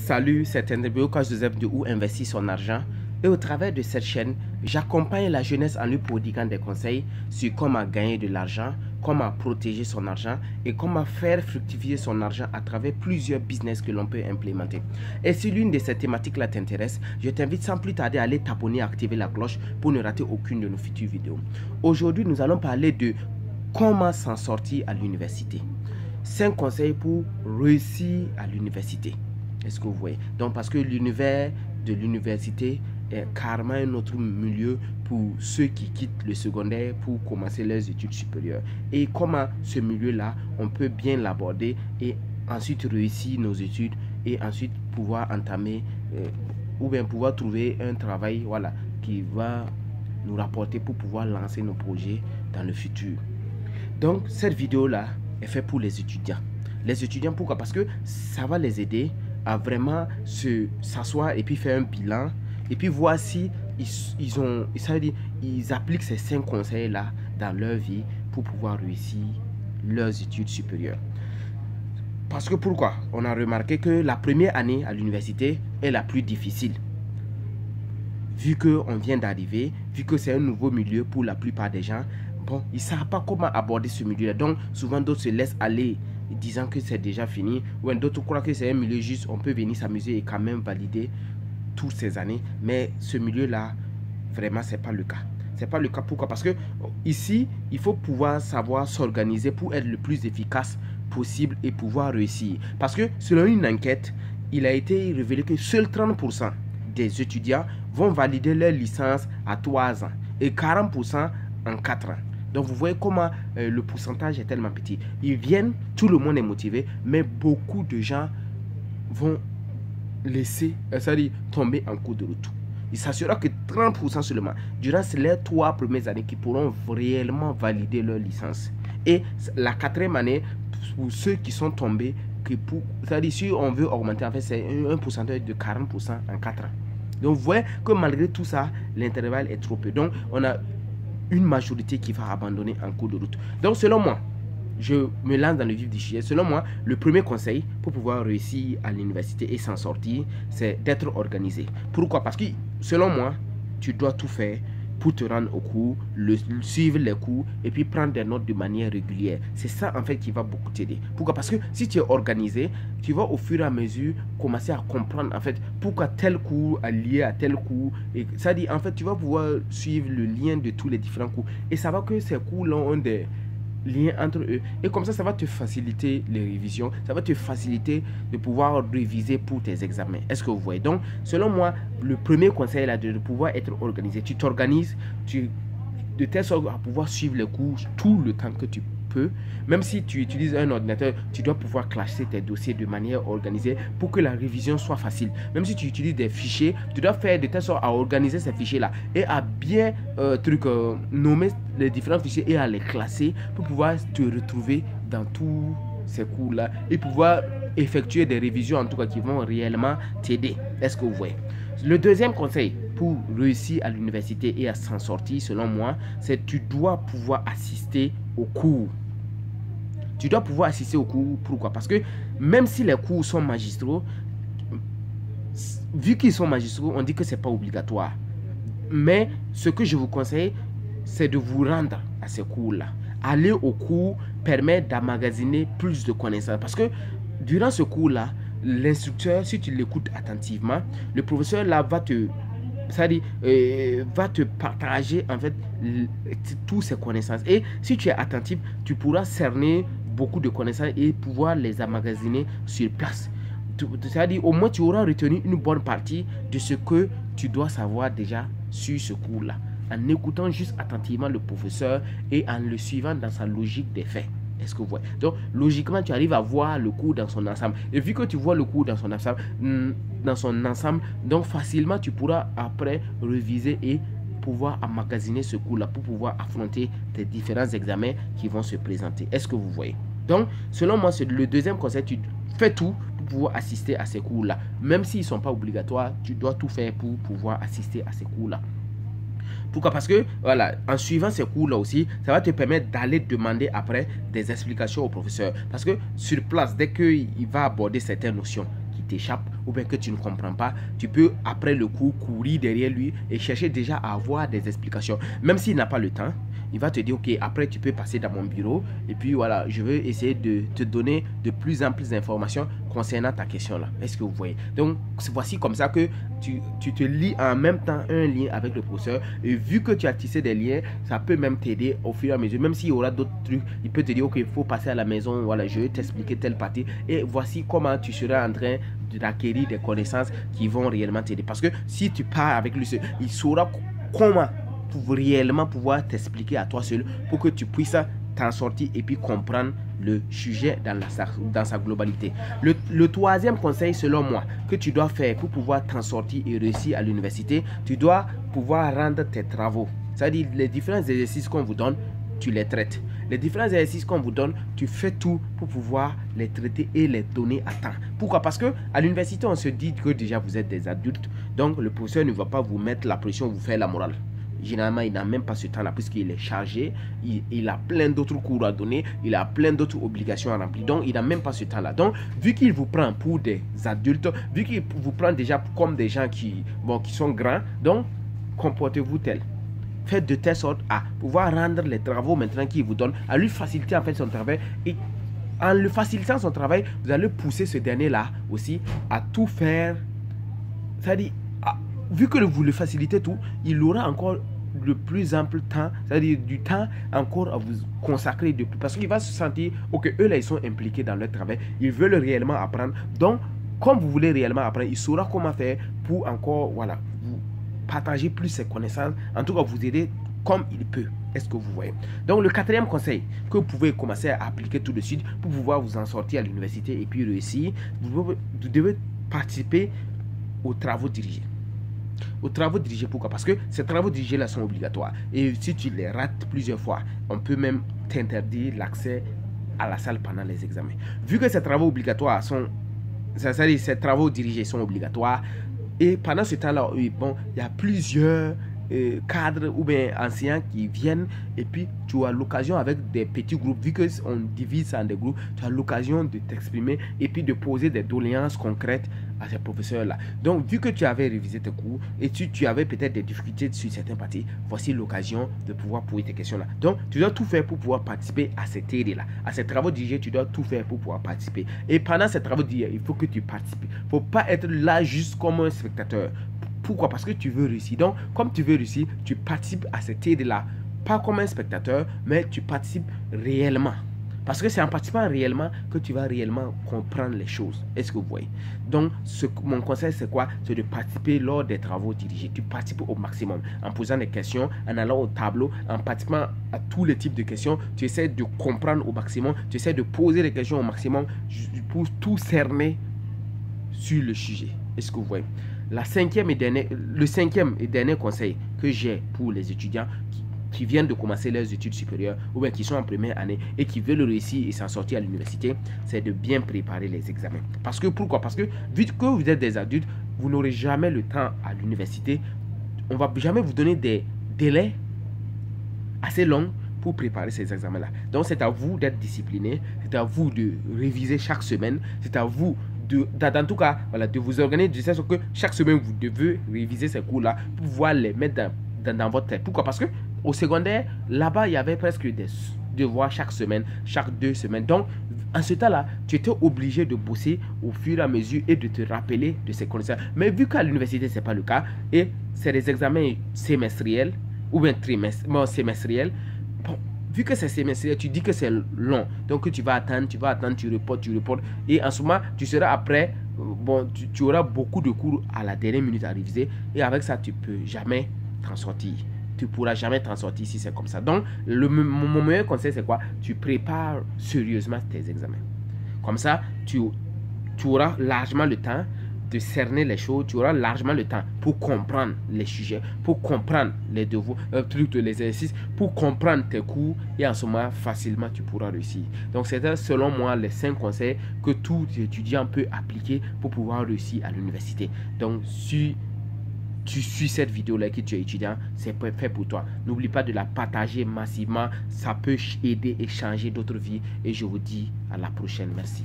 Salut, c'est André Coach Joseph de Où investir son argent. Et au travers de cette chaîne, j'accompagne la jeunesse en lui prodiguant des conseils sur comment gagner de l'argent, comment protéger son argent et comment faire fructifier son argent à travers plusieurs business que l'on peut implémenter. Et si l'une de ces thématiques-là t'intéresse, je t'invite sans plus tarder à aller t'abonner et activer la cloche pour ne rater aucune de nos futures vidéos. Aujourd'hui, nous allons parler de comment s'en sortir à l'université. 5 conseils pour réussir à l'université. Est-ce que vous voyez? Donc, parce que l'univers de l'université est carrément un autre milieu pour ceux qui quittent le secondaire pour commencer leurs études supérieures. Et comment ce milieu-là, on peut bien l'aborder et ensuite réussir nos études et ensuite pouvoir entamer ou bien pouvoir trouver un travail, voilà, qui va nous rapporter pour pouvoir lancer nos projets dans le futur. Donc, cette vidéo-là est faite pour les étudiants. Les étudiants, pourquoi? Parce que ça va les aider à vraiment s'asseoir et puis faire un bilan et puis voir si ils appliquent ces 5 conseils là dans leur vie pour pouvoir réussir leurs études supérieures. Parce que pourquoi? On a remarqué que la première année à l'université est la plus difficile, vu qu'on vient d'arriver, vu que c'est un nouveau milieu pour la plupart des gens. Bon, ils ne savent pas comment aborder ce milieu là, donc souvent d'autres se laissent aller disant que c'est déjà fini, ou d'autres croient que c'est un milieu juste, on peut venir s'amuser et quand même valider toutes ces années. Mais ce milieu là, vraiment c'est pas le cas. C'est pas le cas. Pourquoi? Parce que ici, il faut pouvoir savoir s'organiser pour être le plus efficace possible et pouvoir réussir. Parce que selon une enquête, il a été révélé que seuls 30% des étudiants vont valider leur licence à 3 ans et 40% en 4 ans. Donc vous voyez comment le pourcentage est tellement petit. Ils viennent, tout le monde est motivé, mais beaucoup de gens vont laisser, c'est-à-dire tomber en cours de route. Il s'assurera que 30% seulement, durant les 3 premières années, qui pourront réellement valider leur licence. Et la 4e année, pour ceux qui sont tombés, c'est-à-dire si on veut augmenter, en fait, c'est un pourcentage de 40% en 4 ans. Donc vous voyez que malgré tout ça, l'intervalle est trop peu. Donc on a une majorité qui va abandonner en cours de route. Donc selon moi, je me lance dans le vif du sujet. Selon moi, le premier conseil pour pouvoir réussir à l'université et s'en sortir, c'est d'être organisé. Pourquoi? Parce que selon moi, tu dois tout faire pour te rendre au cours, suivre les cours et puis prendre des notes de manière régulière. C'est ça en fait qui va beaucoup t'aider. Pourquoi? Parce que si tu es organisé, tu vas au fur et à mesure commencer à comprendre en fait pourquoi tel cours est lié à tel cours. Et ça dit en fait tu vas pouvoir suivre le lien de tous les différents cours et ça va que ces cours-là ont des liens entre eux et comme ça va te faciliter les révisions, ça va te faciliter de pouvoir réviser pour tes examens. Est-ce que vous voyez? Donc selon moi, le premier conseil là de pouvoir être organisé, tu t'organises de telle sorte à pouvoir suivre les cours tout le temps que tu peux. Même si tu utilises un ordinateur, tu dois pouvoir classer tes dossiers de manière organisée pour que la révision soit facile. Même si tu utilises des fichiers, tu dois faire de telle sorte à organiser ces fichiers là et à bien nommer les différents fichiers et à les classer pour pouvoir te retrouver dans tous ces cours là et pouvoir effectuer des révisions en tout cas qui vont réellement t'aider. Est-ce que vous voyez? Le deuxième conseil pour réussir à l'université et à s'en sortir selon moi, c'est que tu dois pouvoir assister aux cours. Tu dois pouvoir assister aux cours. Pourquoi? Parce que même si les cours sont magistraux, vu qu'ils sont magistraux, on dit que c'est pas obligatoire. Mais ce que je vous conseille, c'est de vous rendre à ces cours-là. Aller au cours permet d'emmagasiner plus de connaissances. Parce que durant ce cours-là, l'instructeur, si tu l'écoutes attentivement, le professeur là va te partager en fait toutes ses connaissances. Et si tu es attentif, tu pourras cerner beaucoup de connaissances et pouvoir les emmagasiner sur place. C'est-à-dire au moins tu auras retenu une bonne partie de ce que tu dois savoir déjà sur ce cours-là, en écoutant juste attentivement le professeur et en le suivant dans sa logique des faits. Est-ce que vous voyez? Donc, logiquement, tu arrives à voir le cours dans son ensemble. Et vu que tu vois le cours dans son ensemble, donc facilement, tu pourras après réviser et pouvoir emmagasiner ce cours-là pour pouvoir affronter tes différents examens qui vont se présenter. Est-ce que vous voyez? Donc, selon moi, c'est le deuxième conseil. Tu fais tout pour pouvoir assister à ces cours-là. Même s'ils ne sont pas obligatoires, tu dois tout faire pour pouvoir assister à ces cours-là. Pourquoi? Parce que voilà, en suivant ces cours-là aussi, ça va te permettre d'aller demander après des explications au professeur. Parce que sur place, dès qu'il va aborder certaines notions qui t'échappe ou bien que tu ne comprends pas, tu peux après le cours courir derrière lui et chercher déjà à avoir des explications. Même s'il n'a pas le temps, il va te dire ok, après tu peux passer dans mon bureau et puis voilà, je veux essayer de te donner de plus en plus d'informations concernant ta question là. Est-ce que vous voyez? Donc voici comme ça que tu te lis en même temps un lien avec le professeur, et vu que tu as tissé des liens, ça peut même t'aider au fur et à mesure. Même s'il y aura d'autres trucs, il peut te dire ok, il faut passer à la maison, voilà, je vais t'expliquer telle partie, et voici comment tu seras en train d'acquérir des connaissances qui vont réellement t'aider. Parce que si tu pars avec lui, il saura comment pour réellement pouvoir t'expliquer à toi seul pour que tu puisses t'en sortir et puis comprendre le sujet dans sa globalité. Le troisième conseil selon moi que tu dois faire pour pouvoir t'en sortir et réussir à l'université, tu dois pouvoir rendre tes travaux. C'est-à-dire les différents exercices qu'on vous donne, tu les traites. Les différents exercices qu'on vous donne, tu fais tout pour pouvoir les traiter et les donner à temps. Pourquoi? Parce que à l'université, on se dit que déjà vous êtes des adultes, donc le professeur ne va pas vous mettre la pression, vous faire la morale. Généralement, il n'a même pas ce temps-là puisqu'il est chargé, il a plein d'autres cours à donner, il a plein d'autres obligations à remplir. Donc, il n'a même pas ce temps-là. Donc, vu qu'il vous prend pour des adultes, vu qu'il vous prend déjà comme des gens qui sont grands, donc, comportez-vous tel. Faites de telle sorte à pouvoir rendre les travaux maintenant qu'il vous donne, à lui faciliter en fait son travail. Et en le facilitant son travail, vous allez pousser ce dernier-là aussi à tout faire. C'est-à-dire, vu que vous le facilitez tout, il aura encore le plus ample temps, c'est-à-dire du temps encore à vous consacrer de plus, parce qu'il va se sentir, ok, eux là ils sont impliqués dans leur travail, ils veulent réellement apprendre, donc comme vous voulez réellement apprendre, il saura comment faire pour encore, voilà, vous partager plus ses connaissances, en tout cas vous aider comme il peut. Est-ce que vous voyez? Donc le quatrième conseil que vous pouvez commencer à appliquer tout de suite pour pouvoir vous en sortir à l'université et puis réussir, vous devez participer aux travaux dirigés. Aux travaux dirigés, pourquoi? Parce que ces travaux dirigés là sont obligatoires. Et si tu les rates plusieurs fois, on peut même t'interdire l'accès à la salle pendant les examens. Vu que ces travaux obligatoires sont, c'est-à-dire ces travaux dirigés sont obligatoires, et pendant ce temps-là, bon, il y a plusieurs cadres ou bien enseignants qui viennent, et puis tu as l'occasion avec des petits groupes, vu qu'on divise ça en des groupes, tu as l'occasion de t'exprimer et puis de poser des doléances concrètes à ces professeurs-là. Donc, vu que tu avais révisé tes cours et tu avais peut-être des difficultés sur certaines parties, voici l'occasion de pouvoir poser tes questions-là. Donc, tu dois tout faire pour pouvoir participer à ces TD-là. À ces travaux dirigés, tu dois tout faire pour pouvoir participer. Et pendant ces travaux dirigés, il faut que tu participes. Il ne faut pas être là juste comme un spectateur. Pourquoi? Parce que tu veux réussir. Donc, comme tu veux réussir, tu participes à cette aide-là. Pas comme un spectateur, mais tu participes réellement. Parce que c'est en participant réellement que tu vas réellement comprendre les choses. Est-ce que vous voyez? Donc, mon conseil, c'est quoi? C'est de participer lors des travaux dirigés. Tu participes au maximum en posant des questions, en allant au tableau, en participant à tous les types de questions. Tu essaies de comprendre au maximum. Tu essaies de poser des questions au maximum pour tout cerner sur le sujet. Est-ce que vous voyez? Le cinquième et dernier conseil que j'ai pour les étudiants qui viennent de commencer leurs études supérieures ou bien qui sont en première année et qui veulent réussir et s'en sortir à l'université, c'est de bien préparer les examens. Parce que pourquoi? Parce que vu que vous êtes des adultes, vous n'aurez jamais le temps à l'université. On ne va jamais vous donner des délais assez longs pour préparer ces examens-là. Donc c'est à vous d'être discipliné, c'est à vous de réviser chaque semaine, c'est à vous en tout cas, voilà, de vous organiser de sorte que chaque semaine vous devez réviser ces cours-là pour pouvoir les mettre dans votre tête. Pourquoi? Parce que au secondaire, là-bas, il y avait presque des devoirs chaque semaine, chaque 2 semaines. Donc, en ce temps-là, tu étais obligé de bosser au fur et à mesure et de te rappeler de ces connaissances. Mais vu qu'à l'université, ce n'est pas le cas, et c'est des examens semestriels ou bien semestriels, bon, vu que c'est semestriel, tu dis que c'est long. Donc, tu vas attendre, tu reportes. Et en ce moment, tu seras après, bon, tu auras beaucoup de cours à la dernière minute à réviser. Et avec ça, tu ne peux jamais t'en sortir. Tu ne pourras jamais t'en sortir si c'est comme ça. Donc, mon meilleur conseil, c'est quoi? Tu prépares sérieusement tes examens. Comme ça, tu auras largement le temps de cerner les choses. Tu auras largement le temps pour comprendre les sujets, pour comprendre les devoirs, les exercices, pour comprendre tes cours. Et en ce moment, facilement, tu pourras réussir. Donc, c'est selon moi les 5 conseils que tout étudiant peut appliquer pour pouvoir réussir à l'université. Donc, si tu suis cette vidéo-là, que tu es étudiant, c'est fait pour toi. N'oublie pas de la partager massivement. Ça peut aider et changer d'autres vies. Et je vous dis à la prochaine. Merci.